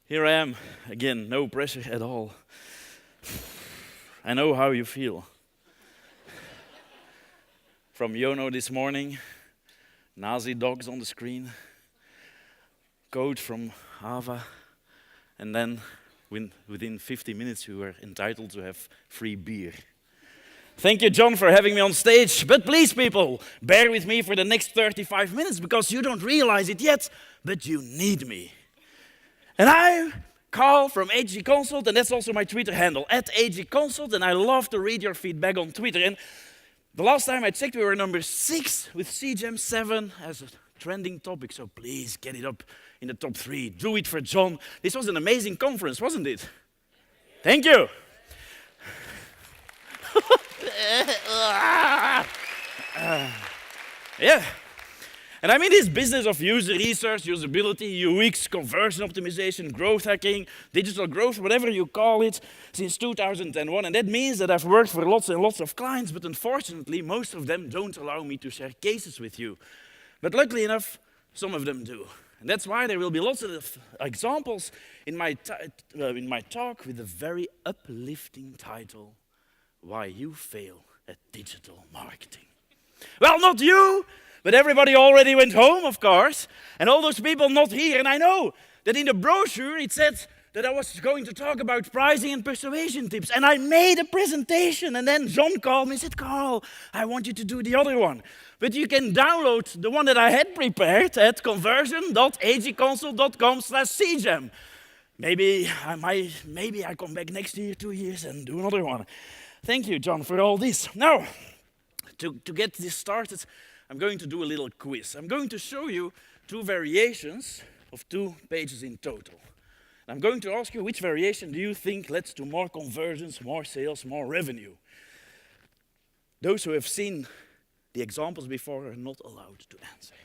Here I am, again, no pressure at all. I know how you feel. From Yono this morning, Nazi dogs on the screen, code from Ava, and then within 50 minutes you were entitled to have free beer. Thank you, John, for having me on stage. But please, people, bear with me for the next 35 minutes because you don't realize it yet, but you need me. And I'm Karl from AG Consult, and that's also my Twitter handle, @AGConsult, and I love to read your feedback on Twitter. And the last time I checked, we were number 6 with CGEM 7 as a trending topic, so please get it up in the top 3. Do it for John. This was an amazing conference, wasn't it? Thank you. Yeah. And I'm in this business of user research, usability, UX, conversion optimization, growth hacking, digital growth, whatever you call it, since 2001. And that means that I've worked for lots and lots of clients, but unfortunately, most of them don't allow me to share cases with you. But luckily enough, some of them do. And that's why there will be lots of examples in my talk with a very uplifting title, Why You Fail at Digital Marketing. Well, not you, but everybody already went home, of course, and all those people not here. And I know that in the brochure it said that I was going to talk about pricing and persuasion tips, and I made a presentation, and then John called me and said, Karl, I want you to do the other one. But you can download the one that I had prepared at conversion.agconsult.com/cgem. Maybe I come back next year, 2 years, and do another one. Thank you, John, for all this. Now, to get this started, I'm going to do a little quiz. I'm going to show you 2 variations of 2 pages in total. I'm going to ask you which variation do you think leads to more conversions, more sales, more revenue. Those who have seen the examples before are not allowed to answer.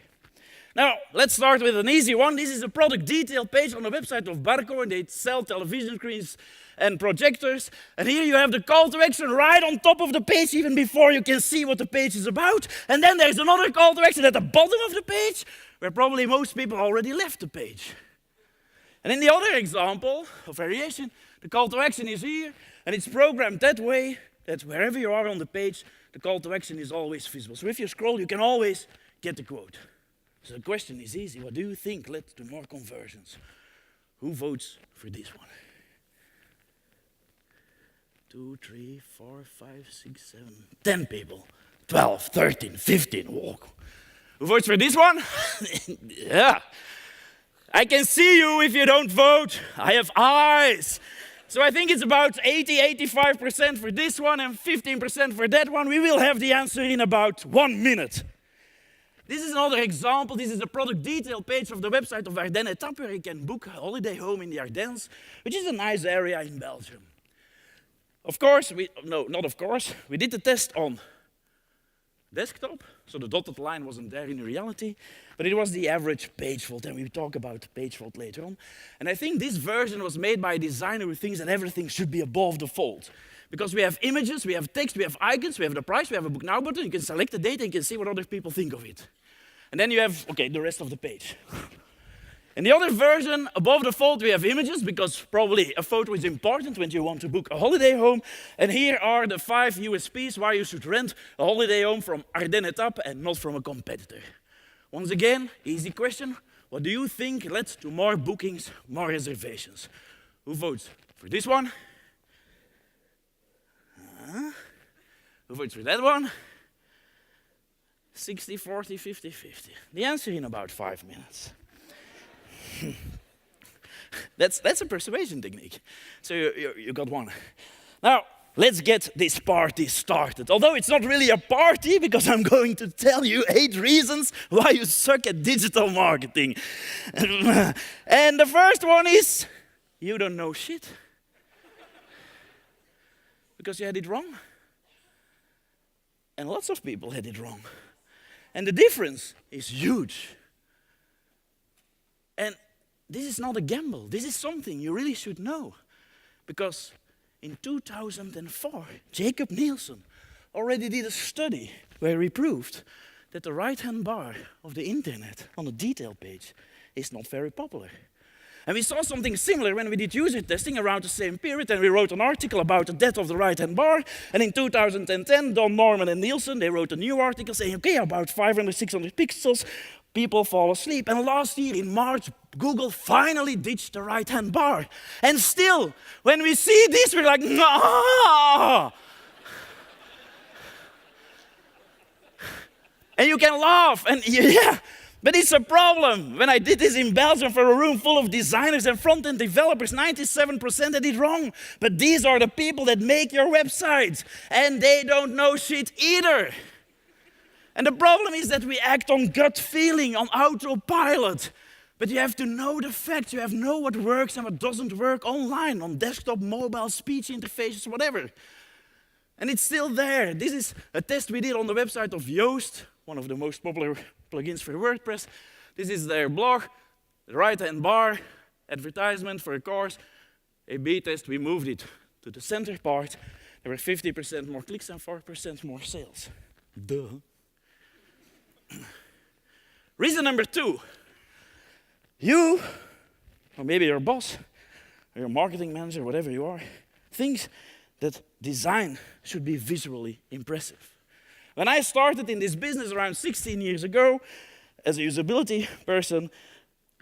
Now, let's start with an easy one. This is a product detail page on the website of Barco, and they sell television screens and projectors. And here you have the call to action right on top of the page, even before you can see what the page is about. And then there's another call to action at the bottom of the page, where probably most people already left the page. And in the other example of variation, the call to action is here, and it's programmed that way that wherever you are on the page, the call to action is always visible. So if you scroll, you can always get the quote. So the question is easy. What do you think led to more conversions? Who votes for this one? 2, 3, 4, 5, 6, 7, 10 people. 12, 13, 15. Whoa. Who votes for this one? Yeah. I can see you if you don't vote. I have eyes. So I think it's about 85% for this one and 15% for that one. We will have the answer in about 1 minute. This is another example. This is the product detail page of the website of Ardennes Etappe, where you can book a holiday home in the Ardennes, which is a nice area in Belgium. Of course, we did the test on desktop, so the dotted line wasn't there in reality, but it was the average page fault, and we will talk about page fault later on. And I think this version was made by a designer who thinks that everything should be above the fold. Because we have images, we have text, we have icons, we have the price, we have a book now button, you can select the date and you can see what other people think of it. And then you have, the rest of the page. In the other version, above the fold, we have images, because probably a photo is important when you want to book a holiday home. And here are the 5 USPs why you should rent a holiday home from Ardennes Etappe and not from a competitor. Once again, easy question. What do you think led to more bookings, more reservations? Who votes for this one? Who votes for that one? 60, 40, 50, 50. The answer in about 5 minutes. That's a persuasion technique. So you got one. Now, let's get this party started. Although it's not really a party, because I'm going to tell you 8 reasons why you suck at digital marketing. And the first one is, you don't know shit. Because you had it wrong. And lots of people had it wrong. And the difference is huge. And this is not a gamble. This is something you really should know. Because in 2004, Jacob Nielsen already did a study where he proved that the right-hand bar of the internet on the detail page is not very popular. And we saw something similar when we did user testing around the same period, and we wrote an article about the death of the right-hand bar. And in 2010, Don Norman and Nielsen, they wrote a new article saying, okay, about 500, 600 pixels, people fall asleep. And last year in March, Google finally ditched the right-hand bar. And still, when we see this, we're like, no! And you can laugh, and yeah, but it's a problem. When I did this in Belgium for a room full of designers and front-end developers, 97% did it wrong. But these are the people that make your websites, and they don't know shit either. And the problem is that we act on gut feeling, on autopilot. But you have to know the facts. You have to know what works and what doesn't work online, on desktop, mobile, speech interfaces, whatever. And it's still there. This is a test we did on the website of Yoast, one of the most popular plugins for WordPress. This is their blog, the right-hand bar, advertisement for a course, A/B test. We moved it to the center part. There were 50% more clicks and 4% more sales. Duh. Reason number 2. You, or maybe your boss, or your marketing manager, whatever you are, thinks that design should be visually impressive. When I started in this business around 16 years ago, as a usability person,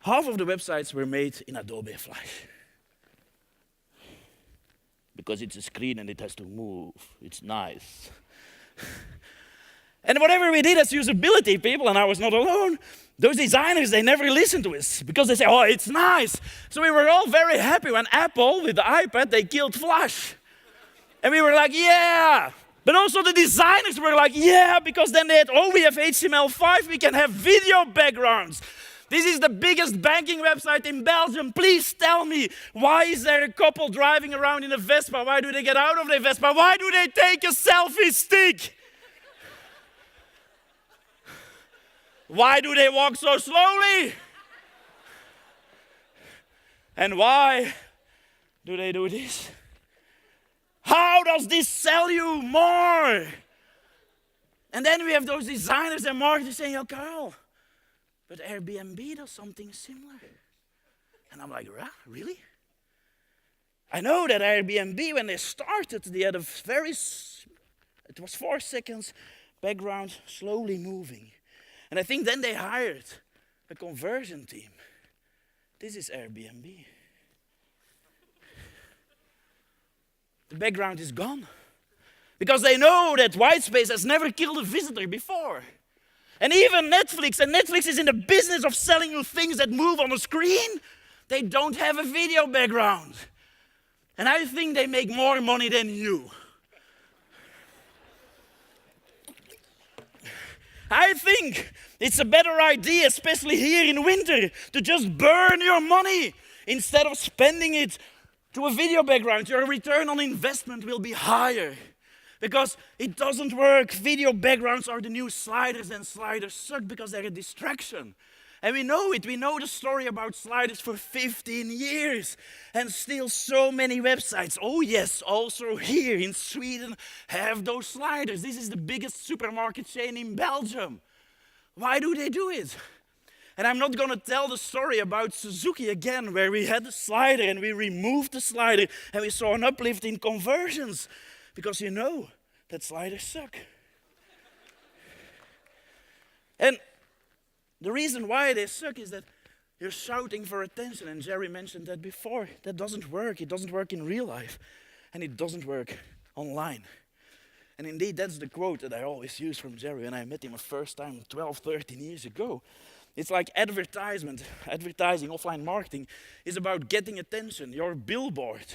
half of the websites were made in Adobe Flash. Because it's a screen and it has to move. It's nice. And whatever we did as usability people, and I was not alone, those designers, they never listened to us because they say, oh, it's nice. So we were all very happy when Apple, with the iPad, they killed Flash. And we were like, yeah. But also the designers were like, yeah, because then they had, oh, we have HTML5, we can have video backgrounds. This is the biggest banking website in Belgium. Please tell me, why is there a couple driving around in a Vespa? Why do they get out of their Vespa? Why do they take a selfie stick? Why do they walk so slowly? And why do they do this? How does this sell you more? And then we have those designers and marketers saying, oh, Karl, but Airbnb does something similar. And I'm like, really? I know that Airbnb, when they started, they had a it was 4 seconds, background slowly moving. And I think then they hired a conversion team. This is Airbnb. The background is gone. Because they know that white space has never killed a visitor before. And even Netflix, and Netflix is in the business of selling you things that move on a screen, they don't have a video background. And I think they make more money than you. I think it's a better idea, especially here in winter, to just burn your money instead of spending it to a video background. Your return on investment will be higher because it doesn't work. Video backgrounds are the new sliders, and sliders suck because they're a distraction. And we know it. We know the story about sliders for 15 years. And still so many websites, oh yes, also here in Sweden, have those sliders. This is the biggest supermarket chain in Belgium. Why do they do it? And I'm not going to tell the story about Suzuki again, where we had the slider and we removed the slider and we saw an uplift in conversions. Because you know that sliders suck. And the reason why they suck is that you're shouting for attention, and Jerry mentioned that before. That doesn't work. It doesn't work in real life, and it doesn't work online. And indeed, that's the quote that I always use from Jerry when I met him the first time 12, 13 years ago. It's like advertising, offline marketing, is about getting attention. Your billboard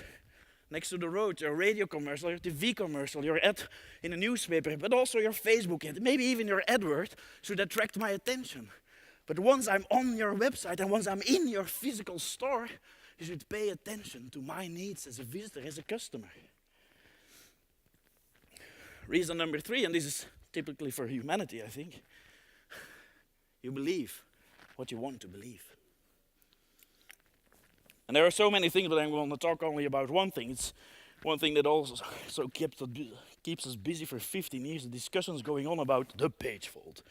next to the road, your radio commercial, your TV commercial, your ad in a newspaper, but also your Facebook ad, maybe even your AdWord should attract my attention. But once I'm on your website and once I'm in your physical store, you should pay attention to my needs as a visitor, as a customer. Reason number 3, and this is typically for humanity, I think. You believe what you want to believe. And there are so many things, but I'm going to talk only about one thing. It's one thing that also keeps us busy for 15 years. The discussions going on about the page fault.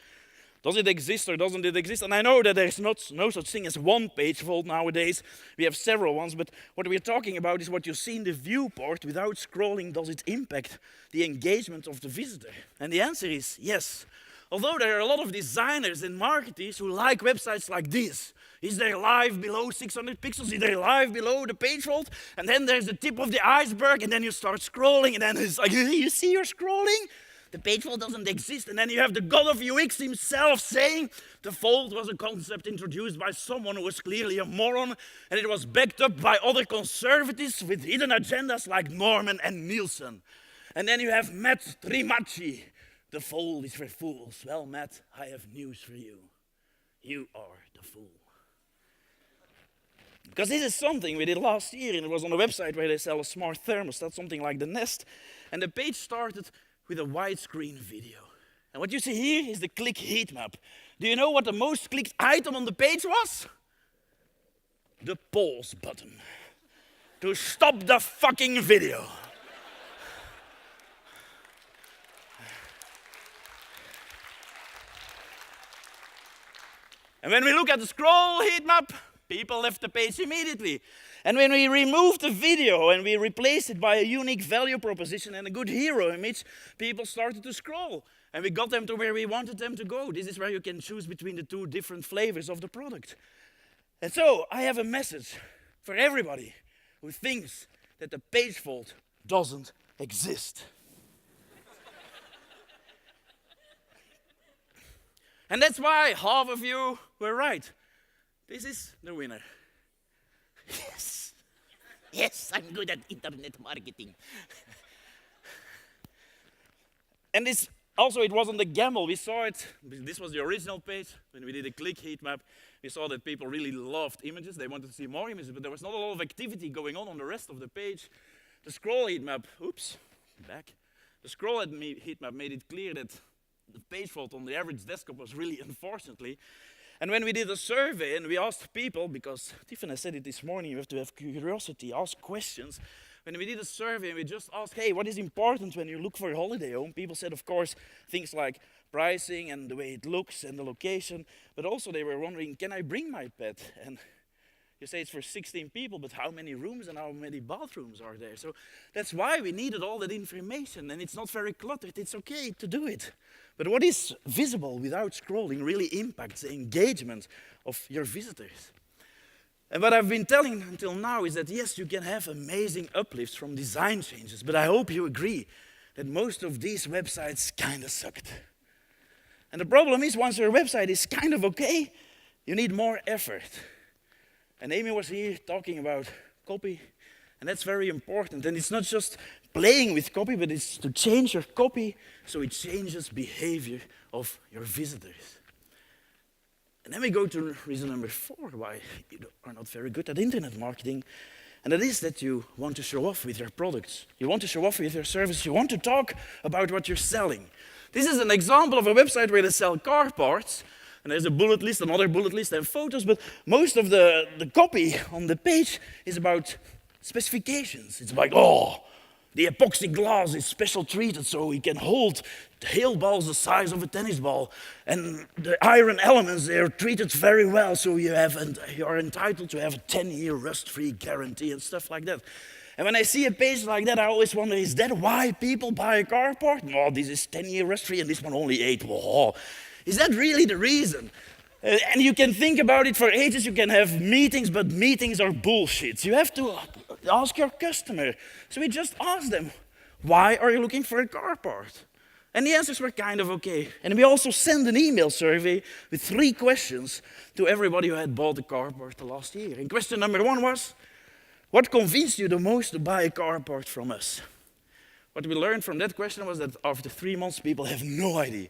Does it exist or doesn't it exist? And I know that there's no such thing as one page fault nowadays. We have several ones, but what we're talking about is what you see in the viewport without scrolling. Does it impact the engagement of the visitor? And the answer is yes. Although there are a lot of designers and marketers who like websites like this. Is there live below 600 pixels? Is there live below the page fault? And then there's the tip of the iceberg, and then you start scrolling, and then it's like, you see you're scrolling? The page fault doesn't exist. And then you have the god of UX himself saying the fault was a concept introduced by someone who was clearly a moron, and it was backed up by other conservatives with hidden agendas like Norman and Nielsen. And then you have Matt Trimaci. The fault is for fools. Well, Matt, I have news for you. You are the fool. Because this is something we did last year, and it was on a website where they sell a smart thermostat, something like the Nest. And the page started with a widescreen video. And what you see here is the click heat map. Do you know what the most clicked item on the page was? The pause button. To stop the fucking video. And when we look at the scroll heat map, people left the page immediately. And when we removed the video and we replaced it by a unique value proposition and a good hero image, people started to scroll. And we got them to where we wanted them to go. This is where you can choose between the two different flavors of the product. And so I have a message for everybody who thinks that the page fault doesn't exist. And that's why half of you were right. This is the winner. Yes. Yes, I'm good at internet marketing. And this also, it wasn't a gamble. We saw it. This was the original page. When we did a click heat map, we saw that people really loved images. They wanted to see more images, but there was not a lot of activity going on the rest of the page. The scroll heat map, back. The scroll heat map made it clear that the page fault on the average desktop was really unfortunately. And when we did a survey and we asked people, because Tiffany said it this morning, you have to have curiosity, ask questions. When we did a survey and we just asked, hey, what is important when you look for a holiday home? People said, of course, things like pricing and the way it looks and the location. But also they were wondering, can I bring my pet? And you say it's for 16 people, but how many rooms and how many bathrooms are there? So that's why we needed all that information. And it's not very cluttered. It's okay to do it. But what is visible without scrolling really impacts the engagement of your visitors. And what I've been telling until now is that yes, you can have amazing uplifts from design changes, but I hope you agree that most of these websites kind of sucked. And the problem is once your website is kind of okay, you need more effort. And Amy was here talking about copy, and that's very important. And it's not just playing with copy, but it's to change your copy so it changes behavior of your visitors. And then we go to reason number 4, why you are not very good at internet marketing. And that is that you want to show off with your products. You want to show off with your service. You want to talk about what you're selling. This is an example of a website where they sell car parts. And there's a bullet list, another bullet list, and photos. But most of the copy on the page is about specifications. It's like, the epoxy glass is special treated so it can hold hail balls the size of a tennis ball. And the iron elements, they're treated very well so you are entitled to have a 10-year rust-free guarantee and stuff like that. And when I see a page like that, I always wonder, is that why people buy a car part? No, this is 10-year rust-free and this one only 8. Whoa. Is that really the reason? And you can think about it for ages, you can have meetings, but meetings are bullshit. You have to ask your customer. So we just asked them, why are you looking for a car part? And the answers were kind of okay. And we also sent an email survey with 3 questions to everybody who had bought a car part the last year. And question number 1 was, what convinced you the most to buy a car part from us? What we learned from that question was that after 3 months, people have no idea.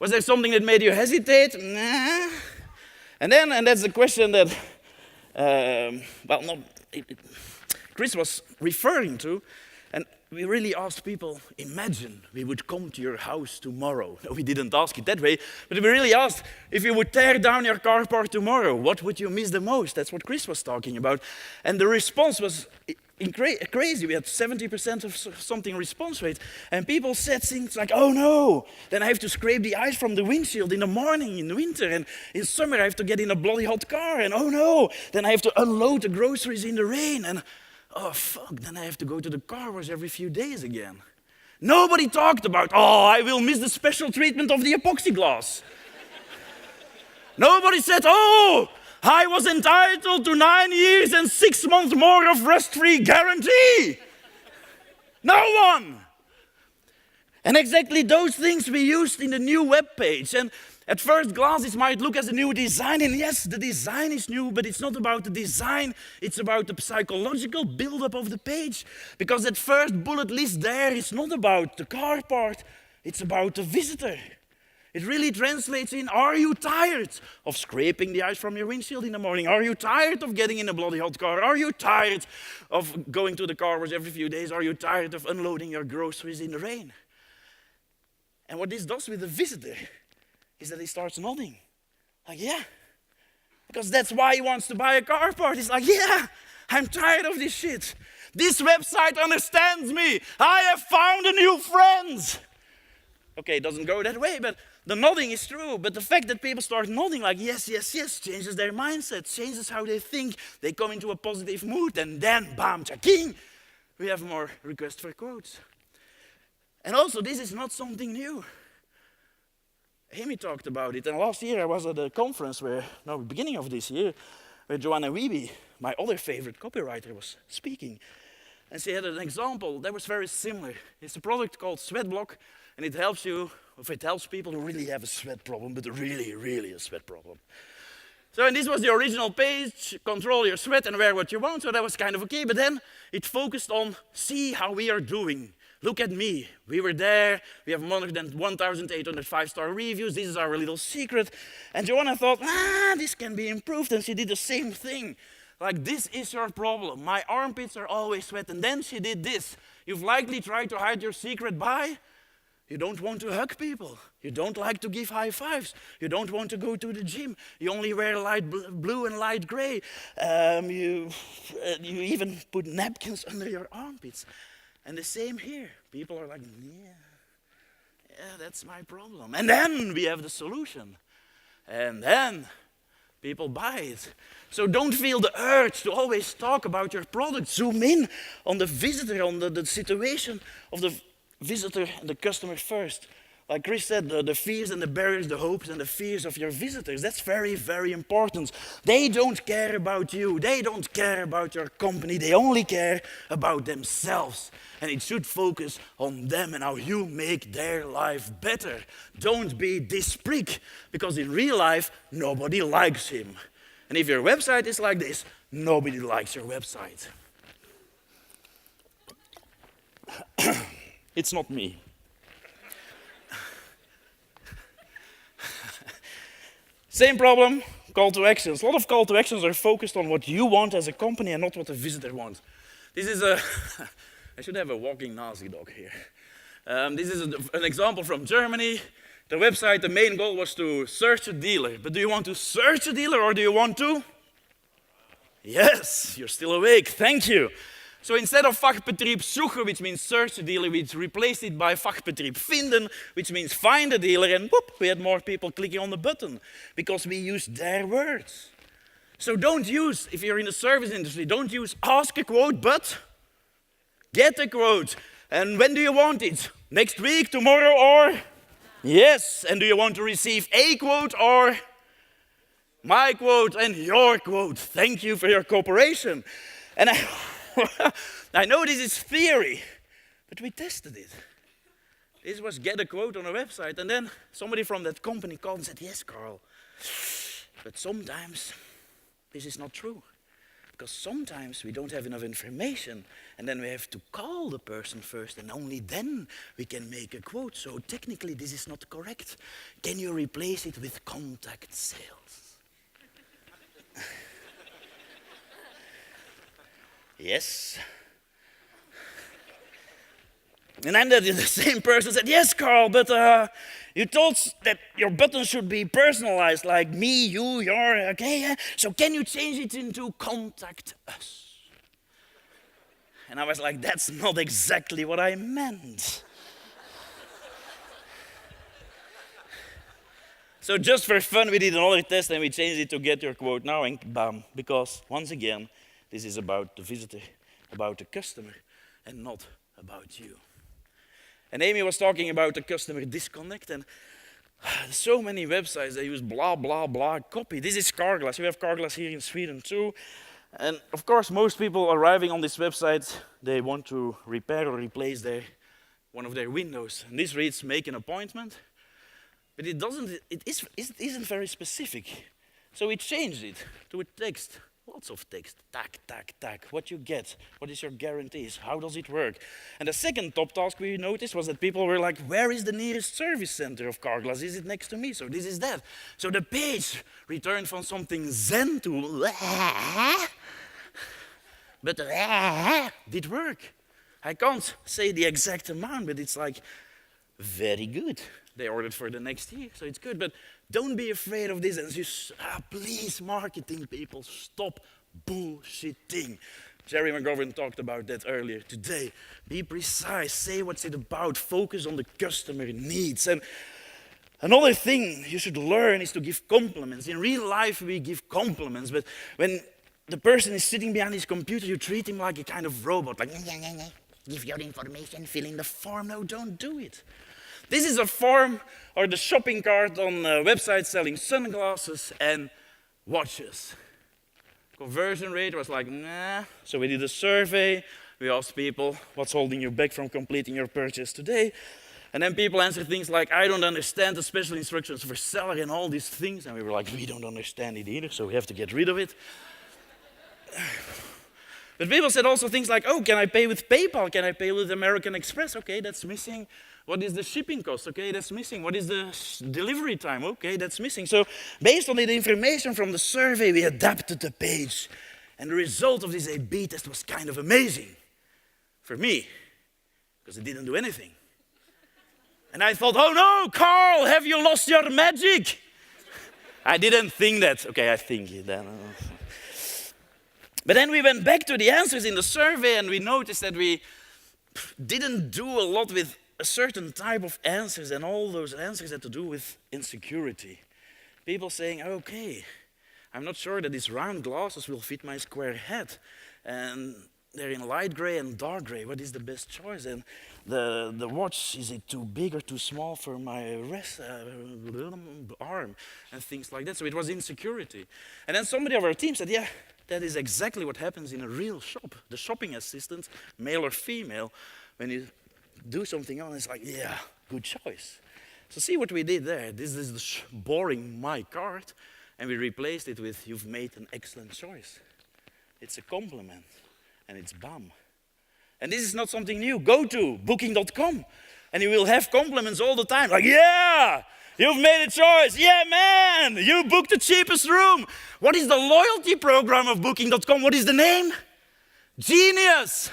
Was there something that made you hesitate? Nah. And that's the question that, Chris was referring to. And we really asked people, imagine we would come to your house tomorrow. No, we didn't ask it that way, but we really asked, if you would tear down your car park tomorrow, what would you miss the most? That's what Chris was talking about. And the response was crazy. We had 70% of something response rate. And people said things like, oh no, then I have to scrape the ice from the windshield in the morning, in the winter. And in summer, I have to get in a bloody hot car. And oh no, then I have to unload the groceries in the rain. And oh fuck, then I have to go to the car wash every few days again. Nobody talked about, oh, I will miss the special treatment of the epoxy glass. Nobody said, oh, I was entitled to 9 years and 6 months more of rust-free guarantee. No one. And exactly those things we used in the new web page. And at first glance, it might look as a new design. And yes, the design is new, but it's not about the design. It's about the psychological build-up of the page. Because that first bullet list there is not about the car part. It's about the visitor. It really translates in, are you tired of scraping the ice from your windshield in the morning? Are you tired of getting in a bloody hot car? Are you tired of going to the car wash every few days? Are you tired of unloading your groceries in the rain? And what this does with the visitor is that he starts nodding. Like, yeah. Because that's why he wants to buy a car part. He's like, yeah, I'm tired of this shit. This website understands me. I have found a new friend. Okay, it doesn't go that way, but the nodding is true. But the fact that people start nodding like yes, yes, yes, changes their mindset, changes how they think. They come into a positive mood, and then, bam, cha-king, we have more requests for quotes. And also, this is not something new. Amy talked about it, and last year I was at a conference beginning of this year, where Joanna Wiebe, my other favorite copywriter, was speaking. And she had an example that was very similar. It's a product called Sweatblock, and it helps people who really have a sweat problem, but really, really a sweat problem. So, and this was the original page, control your sweat and wear what you want, so that was kind of okay, but then it focused on, see how we are doing. Look at me, we were there, we have more than 1,800 5-star reviews, this is our little secret. And Joanna thought, this can be improved, and she did the same thing. Like, this is your problem, my armpits are always wet, and then she did this. You've likely tried to hide your secret by, you don't want to hug people, you don't like to give high fives, you don't want to go to the gym, you only wear light blue and light gray, you even put napkins under your armpits. And the same here. People are like, yeah, that's my problem. And then we have the solution. And then people buy it. So don't feel the urge to always talk about your product. Zoom in on the visitor, on the situation of the visitor and the customer first. Like Chris said, the fears and the barriers, the hopes and the fears of your visitors, that's very, very important. They don't care about you. They don't care about your company. They only care about themselves. And it should focus on them and how you make their life better. Don't be this prick, because in real life, nobody likes him. And if your website is like this, nobody likes your website. It's not me. Same problem, call to actions. A lot of call to actions are focused on what you want as a company and not what the visitor wants. This is I should have a walking Nazi dog here. This is an example from Germany. The website, the main goal was to search a dealer. But do you want to search a dealer or do you want to? Yes, you're still awake, thank you. So instead of Fachbetrieb suchen, which means search a dealer, we replaced it by Fachbetrieb finden, which means find a dealer, and whoop, we had more people clicking on the button because we used their words. So don't use, if you're in the service industry, don't use ask a quote, but get a quote. And when do you want it? Next week, tomorrow, or? Yes. And do you want to receive a quote or my quote and your quote? Thank you for your cooperation. And I know this is theory, but we tested it. This was get a quote on a website, and then somebody from that company called and said, yes, Karl, but sometimes this is not true. Because sometimes we don't have enough information, and then we have to call the person first, and only then we can make a quote. So technically this is not correct. Can you replace it with contact sales? Yes. And then the same person said, yes, Karl, but you told that your button should be personalized, like me, you, your, okay? So can you change it into contact us? And I was like, that's not exactly what I meant. So just for fun, we did another test and we changed it to get your quote now and bam. Because once again, this is about the visitor, about the customer, and not about you. And Amy was talking about the customer disconnect, and so many websites, they use blah, blah, blah copy. This is Karl Gilis. We have Karl Gilis here in Sweden too. And of course, most people arriving on this website, they want to repair or replace one of their windows. And this reads, make an appointment. But it isn't very specific. So we changed it to a text, lots of text, tack, tack, tack, what you get, what is your guarantees, how does it work? And the second top task we noticed was that people were like, where is the nearest service center of Karl Gilis? Is it next to me? So this is that. So the page returned from something zen to but did work. I can't say the exact amount, but it's like very good. They ordered for the next year, so it's good. But don't be afraid of this. And just, please, marketing people, stop bullshitting. Jerry McGovern talked about that earlier today. Be precise, say what's it about, focus on the customer needs. And another thing you should learn is to give compliments. In real life, we give compliments, but when the person is sitting behind his computer, you treat him like a kind of robot, like, give your information, fill in the form. No, don't do it. This is a form or the shopping cart on a website selling sunglasses and watches. Conversion rate was like, nah. So we did a survey. We asked people, what's holding you back from completing your purchase today? And then people answered things like, I don't understand the special instructions for seller and all these things. And we were like, we don't understand it either, so we have to get rid of it. But people said also things like, oh, can I pay with PayPal? Can I pay with American Express? Okay, that's missing. What is the shipping cost? Okay, that's missing. What is the delivery time? Okay, that's missing. So based on the information from the survey, we adapted the page. And the result of this A/B test was kind of amazing for me, because it didn't do anything. And I thought, oh no, Karl, have you lost your magic? I didn't think that. Okay, I think it then. But then we went back to the answers in the survey and we noticed that we didn't do a lot with a certain type of answers, and all those answers had to do with insecurity. People saying, okay, I'm not sure that these round glasses will fit my square head. And they're in light gray and dark gray. What is the best choice? And the watch, is it too big or too small for my arm? And things like that. So it was insecurity. And then somebody of our team said, yeah, that is exactly what happens in a real shop. The shopping assistant, male or female, when you do something else, it's like, yeah, good choice. So see what we did there. This is the boring my cart, and we replaced it with, you've made an excellent choice. It's a compliment, and it's bam. And this is not something new. Go to booking.com, and you will have compliments all the time. Like, yeah, you've made a choice. Yeah, man, you booked the cheapest room. What is the loyalty program of booking.com? What is the name? Genius.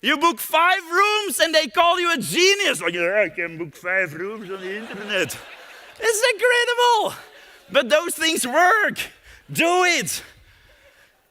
You book 5 rooms and they call you a genius. Like, yeah, I can book 5 rooms on the internet. It's incredible. But those things work. Do it.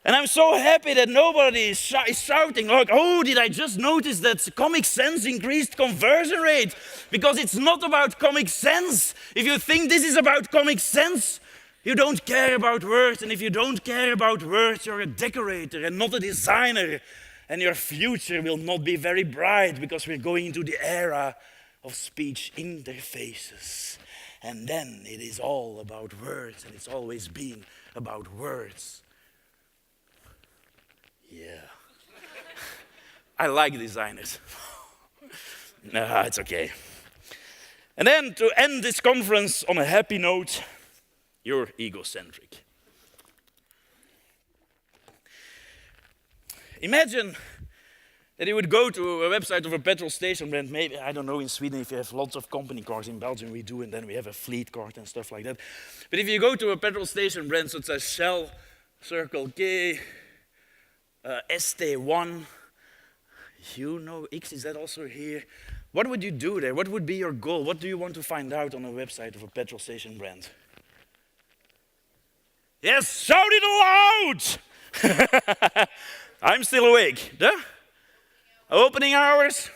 And I'm so happy that nobody is shouting like, oh, did I just notice that Comic Sense increased conversion rate? Because it's not about Comic Sense. If you think this is about Comic Sense, you don't care about words. And if you don't care about words, you're a decorator and not a designer. And your future will not be very bright, because we're going into the era of speech interfaces. And then it is all about words, and it's always been about words. Yeah. I like designers. No, it's okay. And then to end this conference on a happy note, you're egocentric. Imagine that you would go to a website of a petrol station brand. Maybe, I don't know, in Sweden if you have lots of company cars. In Belgium we do, and then we have a fleet card and stuff like that. But if you go to a petrol station brand such as Shell, Circle K, ST1, you know, X, is that also here? What would you do there? What would be your goal? What do you want to find out on a website of a petrol station brand? Yes, shout it aloud! I'm still awake. Duh? Opening hours,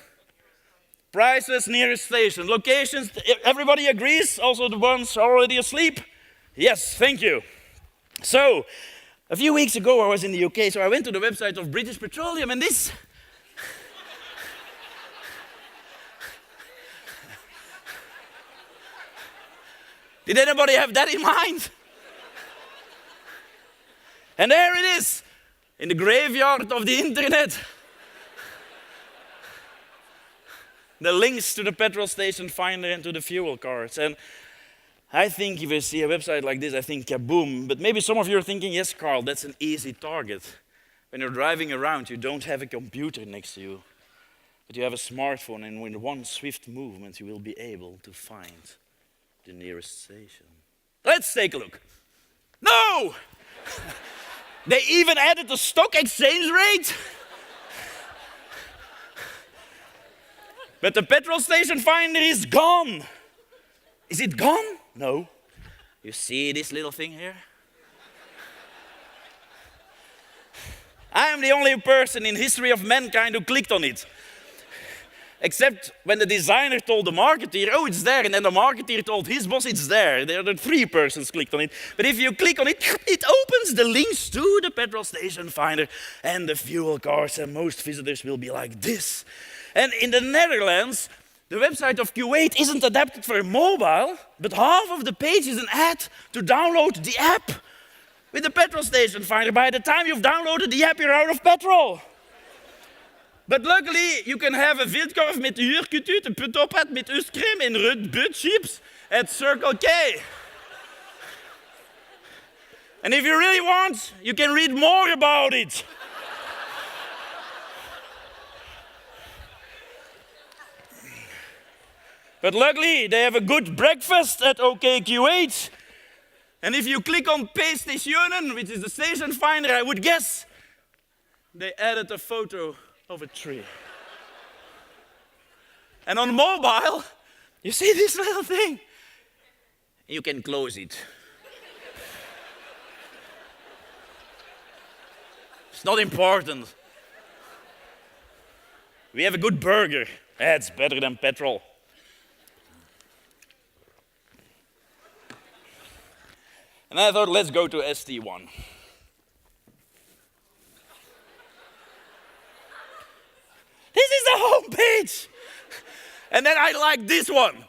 prices, nearest station, locations. Everybody agrees, also the ones already asleep? Yes, thank you. So, a few weeks ago I was in the UK, so I went to the website of British Petroleum, and this... Did anybody have that in mind? And there it is, in the graveyard of the internet. The links to the petrol station finder and to the fuel cards. And I think if I see a website like this, I think kaboom. But maybe some of you are thinking, yes, Karl, that's an easy target. When you're driving around, you don't have a computer next to you, but you have a smartphone, and with one swift movement, you will be able to find the nearest station. Let's take a look. No! They even added the stock exchange rate. But the petrol station finder is gone. Is it gone? No. You see this little thing here? I am the only person in history of mankind who clicked on it. Except when the designer told the marketeer, oh, it's there, and then the marketeer told his boss, it's there. There are 3 persons clicked on it. But if you click on it, it opens the links to the petrol station finder and the fuel cards, and most visitors will be like this. And in the Netherlands, the website of Kuwait isn't adapted for mobile, but half of the page is an ad to download the app with the petrol station finder. By the time you've downloaded the app, you're out of petrol. But luckily, you can have a wildkorf met uurkutut, een putopad met uskrem en rud chips at Circle K. And if you really want, you can read more about it. But luckily, they have a good breakfast at OK Kuwait. And if you click on P-stationen, which is the station finder, I would guess they added a photo of a tree. And on mobile, you see this little thing? You can close it. It's not important. We have a good burger. It's better than petrol. And I thought, let's go to ST1. This is the homepage. And then I like this one.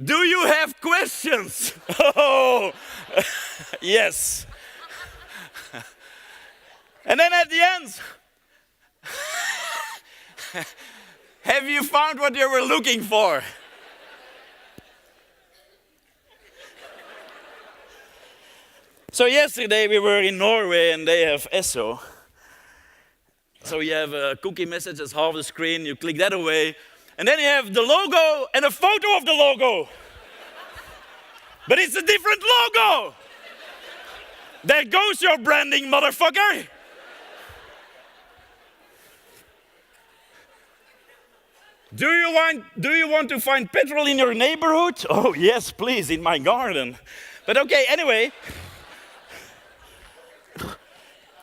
Do you have questions? Oh, yes. And then at the end, have you found what you were looking for? So yesterday we were in Norway and they have Esso. So you have a cookie message that's half the screen, you click that away, and then you have the logo and a photo of the logo. But it's a different logo. There goes your branding, motherfucker. Do you want to find petrol in your neighborhood? Oh yes, please, in my garden. But okay, anyway.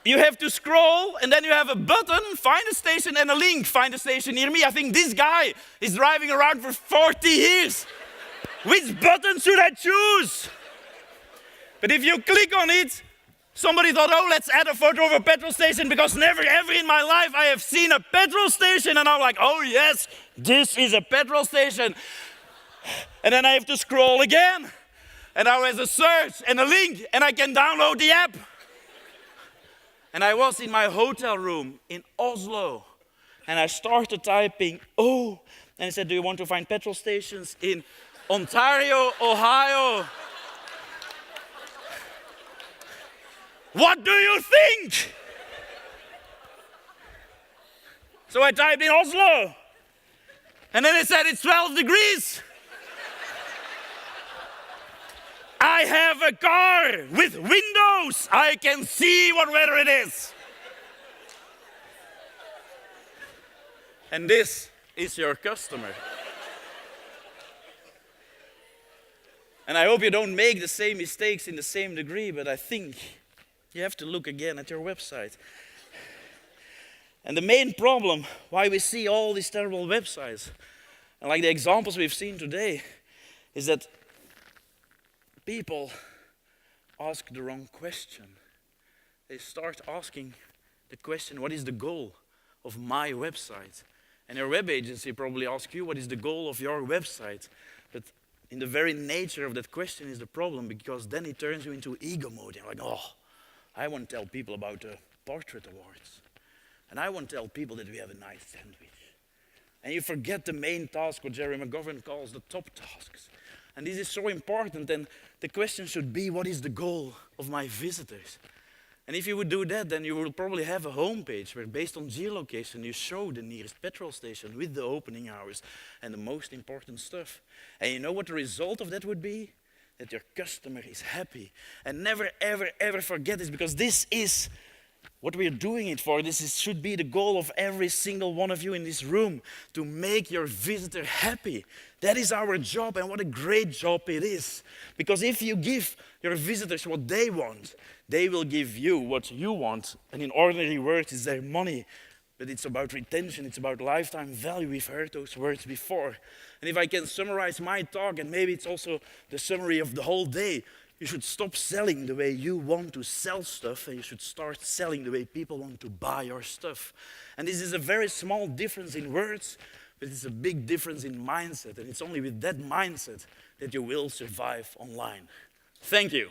You have to scroll, and then you have a button, find a station, and a link, find a station near me. I think this guy is driving around for 40 years. Which button should I choose? But if you click on it, somebody thought, oh, let's add a photo of a petrol station, because never ever in my life I have seen a petrol station. And I'm like, oh yes, this is a petrol station. And then I have to scroll again. And now there's a search and a link, and I can download the app. And I was in my hotel room in Oslo, and I started typing, oh, and it said, do you want to find petrol stations in Ontario, Ohio? What do you think? So I typed in Oslo, and then it said it's 12 degrees. I have a car with windows. I can see what weather it is. And this is your customer. And I hope you don't make the same mistakes in the same degree, but I think you have to look again at your website. And the main problem why we see all these terrible websites, and like the examples we've seen today, is that people ask the wrong question. They start asking the question, what is the goal of my website? And your web agency probably asks you, what is the goal of your website? But in the very nature of that question is the problem, because then it turns you into ego mode. You're like, oh, I want to tell people about the portrait awards. And I want to tell people that we have a nice sandwich. And you forget the main task, what Jerry McGovern calls the top tasks. And this is so important, and the question should be, what is the goal of my visitors? And if you would do that, then you will probably have a homepage where, based on geolocation, you show the nearest petrol station with the opening hours and the most important stuff. And you know what the result of that would be? That your customer is happy. And never, ever, ever forget this, because this is what we're doing it for. Should be the goal of every single one of you in this room, to make your visitor happy. That is our job, and what a great job it is. Because if you give your visitors what they want, they will give you what you want. And in ordinary words, it's their money. But it's about retention, it's about lifetime value. We've heard those words before. And if I can summarize my talk, and maybe it's also the summary of the whole day, you should stop selling the way you want to sell stuff, and you should start selling the way people want to buy your stuff. And this is a very small difference in words, but it's a big difference in mindset. And it's only with that mindset that you will survive online. Thank you.